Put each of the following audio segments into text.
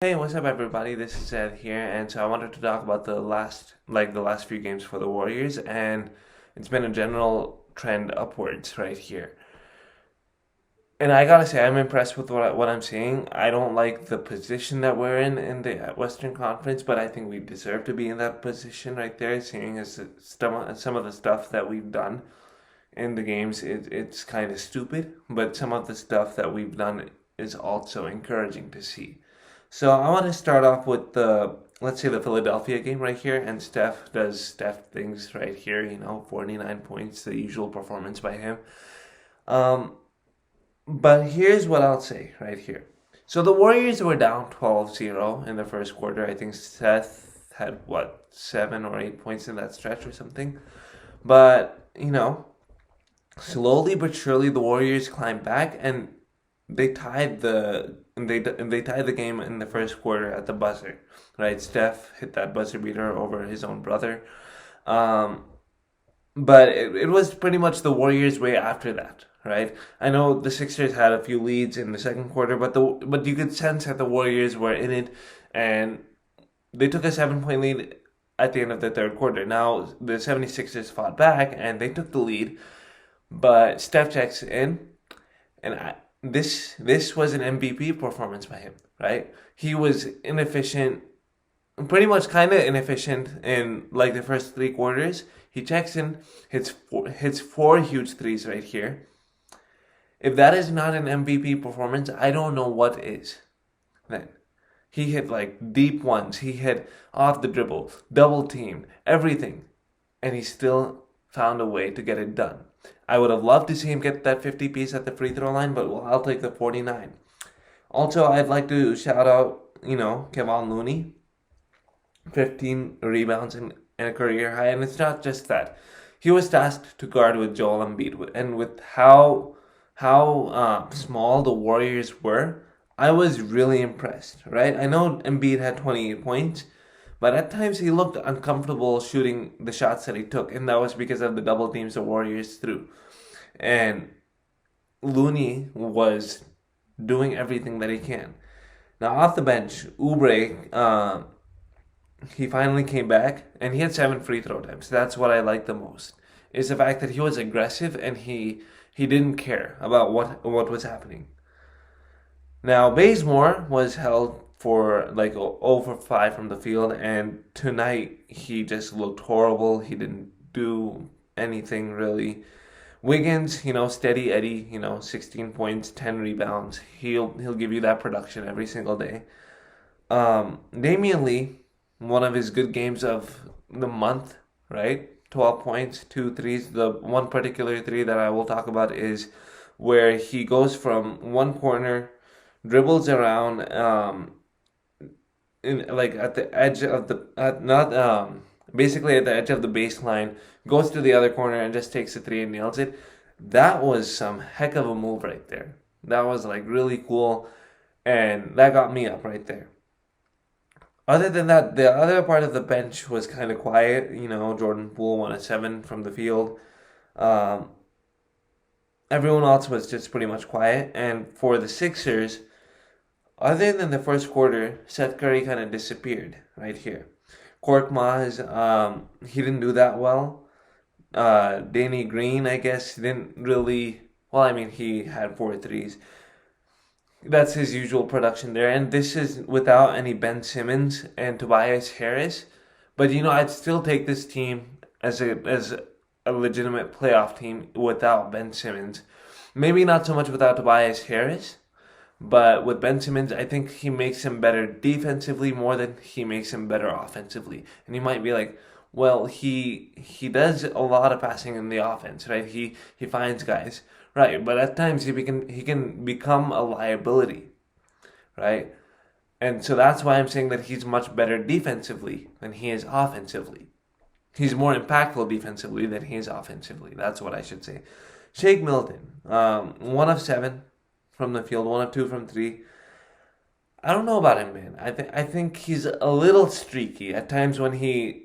Hey, what's up, everybody? This is Ed here, and so I wanted to talk about the last few games for the Warriors, and it's been a general trend upwards right here. And I gotta say, I'm impressed with what I'm seeing. I don't like the position that we're in the Western Conference, but I think we deserve to be in that position right there, seeing as some of the stuff that we've done in the games, it's kind of stupid, but some of the stuff that we've done is also encouraging to see. So I want to start off with let's say the Philadelphia game right here, and Steph does Steph things right here, 49 points, the usual performance by him. Um, but here's what I'll say right here. So the Warriors were down 12-0 in the first quarter. I think Seth had, what, 7 or 8 points in that stretch or something. But, slowly but surely the Warriors climbed back and they tied the game in the first quarter at the buzzer. Right? Steph hit that buzzer beater over his own brother. Um, but it was pretty much the Warriors' way after that, right? I know the Sixers had a few leads in the second quarter, but you could sense that the Warriors were in it, and they took a 7 point lead at the end of the third quarter. Now the 76ers fought back and they took the lead, but Steph checks in, and this was an MVP performance by him, right? He was inefficient, pretty much kind of inefficient in like the first three quarters. He checks in, hits four huge threes right here. If that is not an MVP performance, I don't know what is. Then he hit like deep ones. He hit off the dribble, double team, everything, and he still found a way to get it done. I would have loved to see him get that 50 piece at the free throw line, but well, I'll take the 49. Also, I'd like to shout out, Kevon Looney, 15 rebounds and a career high, and it's not just that. He was tasked to guard with Joel Embiid, and with how small the Warriors were, I was really impressed. Right? I know Embiid had 28 points, but at times he looked uncomfortable shooting the shots that he took, and that was because of the double teams the Warriors threw. And Looney was doing everything that he can. Now off the bench, Oubre, he finally came back and he had 7 free throw attempts. That's what I like the most. Is the fact that he was aggressive and he didn't care about what was happening. Now Bazemore was held for like over 5 from the field, and tonight he just looked horrible. He didn't do anything really. Wiggins, steady Eddie, 16 points, 10 rebounds. He'll give you that production every single day. Damian Lee, one of his good games of the month, right? 12 points, two threes. The one particular three that I will talk about is where he goes from one corner, dribbles around, in like at the edge of the not basically at the edge of the baseline, goes to the other corner and just takes a three and nails it. That was some heck of a move right there. That was like really cool, and that got me up right there. Other than that, the other part of the bench was kind of quiet. Jordan Poole won a 7 from the field. Um, Everyone else was just pretty much quiet. And for the Sixers, other than the first quarter, Seth Curry kind of disappeared right here. Korkmaz, he didn't do that well. Danny Green, I guess, didn't really. Well, I mean, he had four threes. That's his usual production there, and this is without any Ben Simmons and Tobias Harris. But I'd still take this team as a legitimate playoff team without Ben Simmons. Maybe not so much without Tobias Harris, but with Ben Simmons, I think he makes him better defensively more than he makes him better offensively. And you might be like, well, he does a lot of passing in the offense, right? He finds guys, right? But at times he can become a liability, right? And so that's why I'm saying that he's much better defensively than he is offensively. He's more impactful defensively than he is offensively. That's what I should say. Shake Milton, 1 of 7 from the field, 1 of 2 from three. I don't know about him, man. I think he's a little streaky. At times when he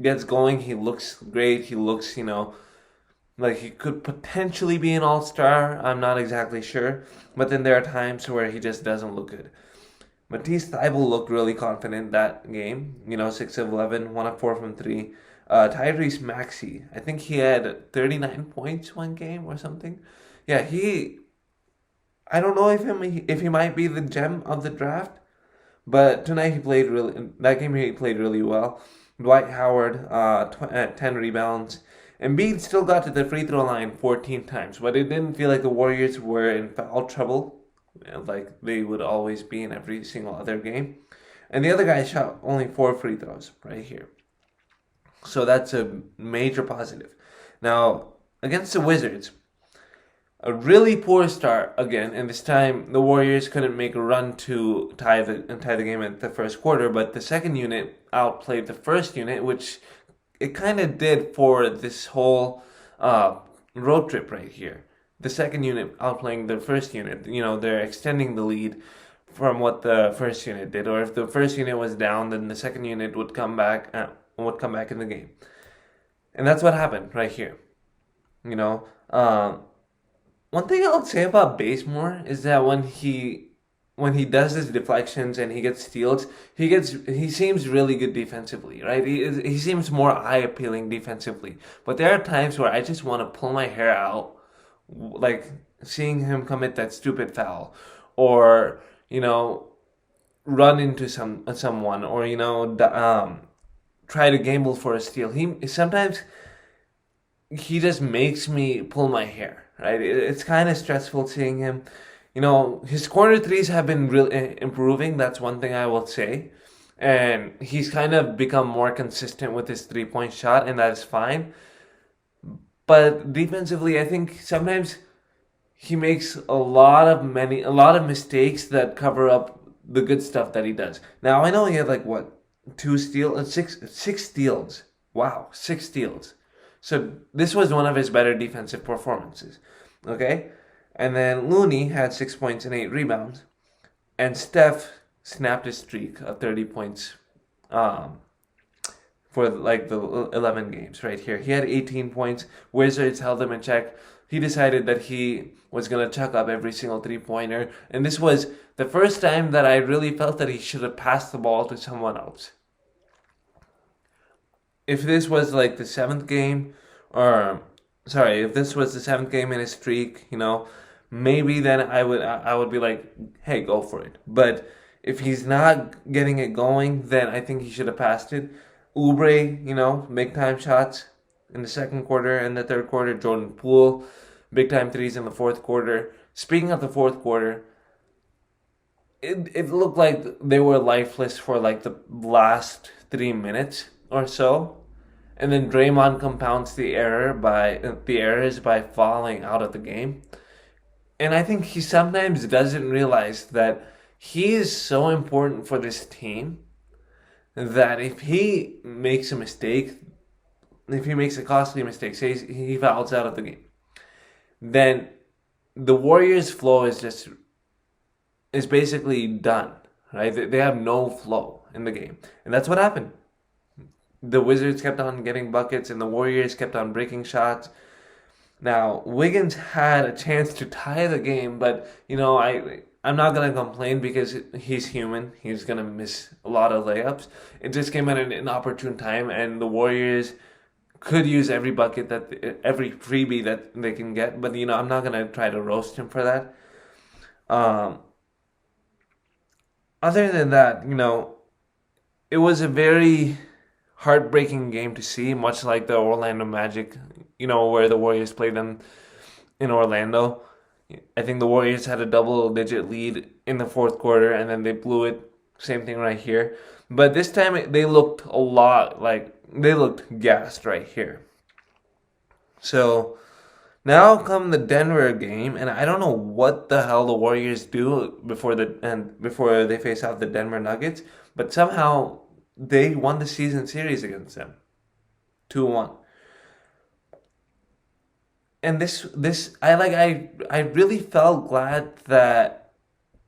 gets going, he looks great. He looks, like he could potentially be an all-star. I'm not exactly sure. But then there are times where he just doesn't look good. Matisse Thybulle looked really confident that game. 6 of 11, 1 of 4 from 3. Tyrese Maxey, I think he had 39 points one game or something. Yeah, I don't know if he might be the gem of the draft, but tonight he played really. That game he played really well. Dwight Howard, 10 rebounds. Embiid still got to the free throw line 14 times, but it didn't feel like the Warriors were in foul trouble, like they would always be in every single other game. And the other guy shot only 4 free throws right here. So that's a major positive. Now, against the Wizards, a really poor start again, and this time the Warriors couldn't make a run to tie the game at the first quarter, but the second unit outplayed the first unit, which it kind of did for this whole road trip right here. The second unit outplaying the first unit, they're extending the lead from what the first unit did, or if the first unit was down, then the second unit would come back in the game, and that's what happened right here. You know. One thing I'll say about Basemore is that when he does his deflections and he gets steals, he seems really good defensively, right? He seems more eye appealing defensively. But there are times where I just want to pull my hair out, like seeing him commit that stupid foul, or run into someone, or try to gamble for a steal. He just makes me pull my hair, right? It's kind of stressful seeing him. His corner threes have been really improving. That's one thing I will say. And he's kind of become more consistent with his 3-point shot, and that is fine. But defensively, I think sometimes he makes a lot of mistakes that cover up the good stuff that he does. Now I know he had six steals. Wow, 6 steals. So this was one of his better defensive performances. Okay? And then Looney had 6 points and 8 rebounds. And Steph snapped his streak of 30 points for the 11 games right here. He had 18 points. Wizards held him in check. He decided that he was going to chuck up every single 3-pointer. And this was the first time that I really felt that he should have passed the ball to someone else. If this was the 7th game, if this was the 7th game in his streak, maybe then I would be like, hey, go for it. But if he's not getting it going, then I think he should have passed it. Oubre, big time shots in the second quarter and the third quarter. Jordan Poole, big time threes in the fourth quarter. Speaking of the fourth quarter, it looked like they were lifeless for the last 3 minutes or so, and then Draymond compounds the errors by falling out of the game. And I think he sometimes doesn't realize that he is so important for this team that if he makes a mistake, if he makes a costly mistake, say he fouls out of the game, then the Warriors' flow is basically done, right? They have no flow in the game, and that's what happened. The Wizards kept on getting buckets, and the Warriors kept on breaking shots. Now, Wiggins had a chance to tie the game, but, I'm not going to complain because he's human. He's going to miss a lot of layups. It just came at an inopportune time, and the Warriors could use every freebie that they can get, but, I'm not going to try to roast him for that. Other than that, it was a very heartbreaking game to see, much like the Orlando Magic, where the Warriors played them in Orlando. I think the Warriors had a double-digit lead in the fourth quarter, and then they blew it. Same thing right here. But this time, they looked they looked gassed right here. So, now come the Denver game, and I don't know what the hell the Warriors do before they face off the Denver Nuggets, but somehow they won the season series against them, 2-1. And I really felt glad that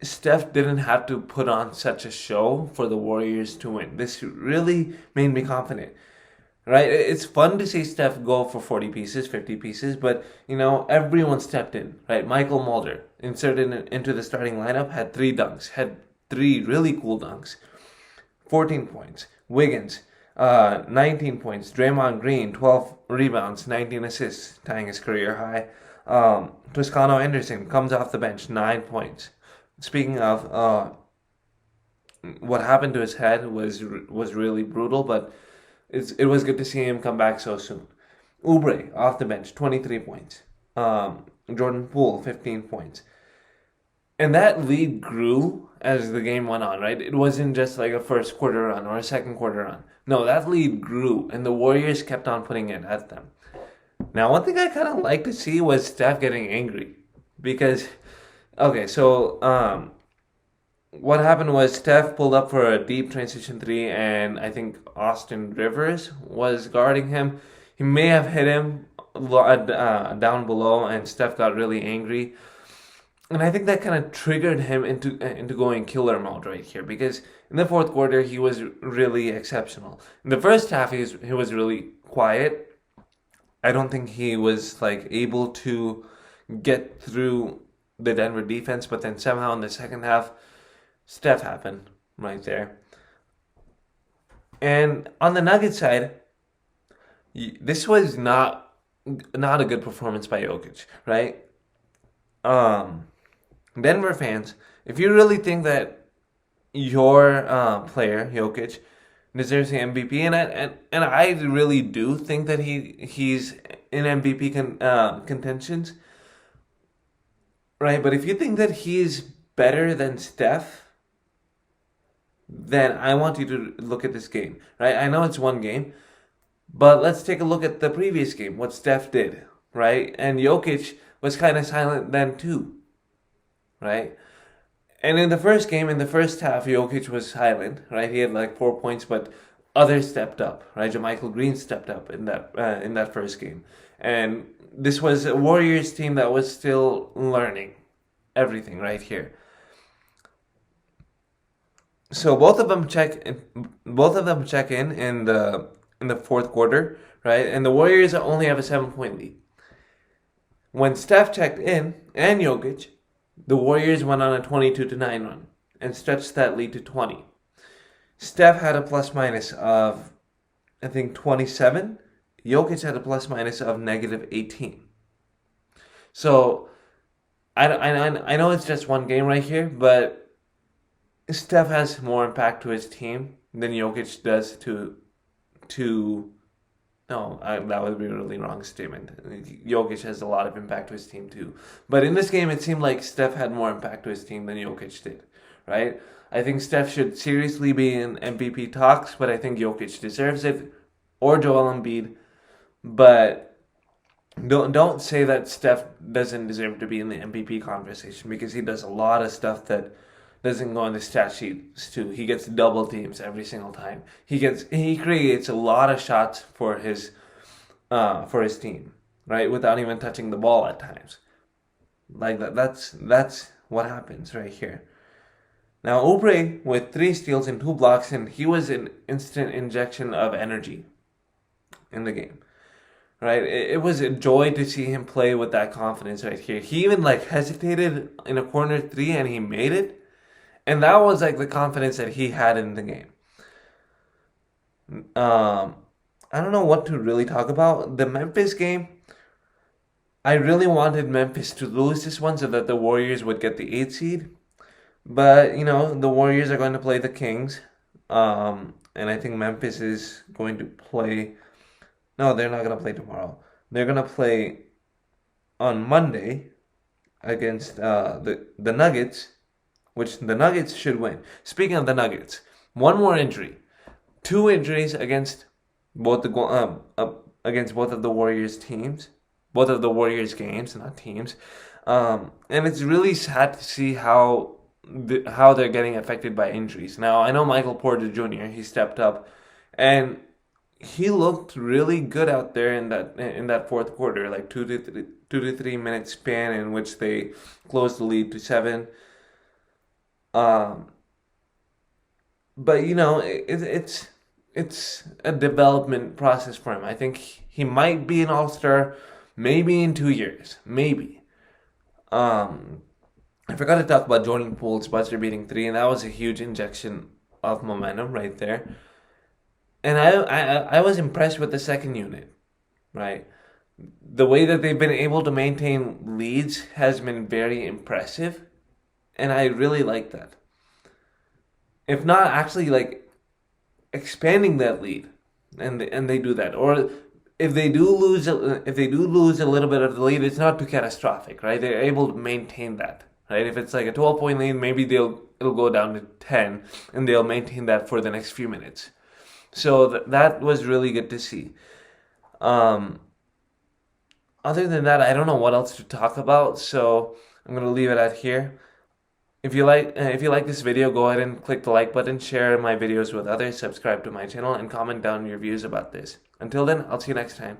Steph didn't have to put on such a show for the Warriors to win. This really made me confident, right? It's fun to see Steph go for 40 pieces, 50 pieces, but, everyone stepped in, right? Michael Mulder, inserted into the starting lineup, had 3 dunks, had 3 really cool dunks. 14 points. Wiggins, 19 points. Draymond Green, 12 rebounds, 19 assists, tying his career high. Toscano Anderson comes off the bench, 9 points. Speaking of, what happened to his head was really brutal, but it was good to see him come back so soon. Oubre off the bench, 23 points. Jordan Poole, 15 points. And that lead grew as the game went on, right? It wasn't just like a first quarter run or a second quarter run. No, that lead grew, and the Warriors kept on putting it at them. Now, one thing I kind of like to see was Steph getting angry. Because, okay, so what happened was Steph pulled up for a deep transition three, and I think Austin Rivers was guarding him. He may have hit him down below, and Steph got really angry. And I think that kind of triggered him into going killer mode right here, because in the fourth quarter he was really exceptional. In the first half he was really quiet. I don't think he was like able to get through the Denver defense, but then somehow in the second half, Steph happened right there. And on the Nuggets side, this was not a good performance by Jokic, right? Denver fans, if you really think that your player Jokic deserves the MVP, and I really do think that he's in MVP contentions, right? But if you think that he's better than Steph, then I want you to look at this game, right? I know it's one game, but let's take a look at the previous game, what Steph did, right? And Jokic was kind of silent then too, right? And in the first game, in the first half, Jokic was silent, right? He had like 4 points, but others stepped up, right? JaMychal Green stepped up in that first game. And this was a Warriors team that was still learning everything right here. So both of them check in the fourth quarter, right? And the Warriors only have a 7-point lead. When Steph checked in and Jokic, the Warriors went on a 22-9 run and stretched that lead to 20. Steph had a plus minus of, I think, 27. Jokic had a plus minus of negative 18. So I know it's just one game right here, but Steph has more impact to his team than Jokic does to. No, that would be a really wrong statement. Jokic has a lot of impact to his team too. But in this game, it seemed like Steph had more impact to his team than Jokic did, right? I think Steph should seriously be in MVP talks, but I think Jokic deserves it, or Joel Embiid. But don't say that Steph doesn't deserve to be in the MVP conversation, because he does a lot of stuff that doesn't go on the stat sheets too. He gets double teams every single time. He creates a lot of shots for his team, right? Without even touching the ball at times. Like that. That's what happens right here. Now Oubre with 3 steals and 2 blocks, and he was an instant injection of energy in the game. Right? It was a joy to see him play with that confidence right here. He even like hesitated in a corner 3 and he made it. And that was like the confidence that he had in the game. I don't know what to really talk about. The Memphis game, I really wanted Memphis to lose this one so that the Warriors would get the 8th seed. But, the Warriors are going to play the Kings. And I think Memphis is going to play. No, they're not going to play tomorrow. They're going to play on Monday against the Nuggets, which the Nuggets should win. Speaking of the Nuggets, one more injury. 2 injuries against both of the Warriors teams. Both of the Warriors games, not teams. And it's really sad to see how they're getting affected by injuries. Now, I know Michael Porter Jr., he stepped up, and he looked really good out there in that fourth quarter, like 2 to 3 minute span in which they closed the lead to 7. But it's a development process for him. I think he might be an all-star maybe in 2 years, maybe. I forgot to talk about Jordan Poole's buzzer beating three, and that was a huge injection of momentum right there. And I was impressed with the second unit, right? The way that they've been able to maintain leads has been very impressive, and I really like that. If not actually like expanding that lead, and they do that, or if they do lose a little bit of the lead, it's not too catastrophic, right? They're able to maintain that, right? If it's like a 12-point lead, maybe it'll go down to 10, and they'll maintain that for the next few minutes. So that was really good to see. Um, Other than that, I don't know what else to talk about, so I'm gonna leave it at here. If you like this video, go ahead and click the like button, share my videos with others, subscribe to my channel, and comment down your views about this. Until then, I'll see you next time.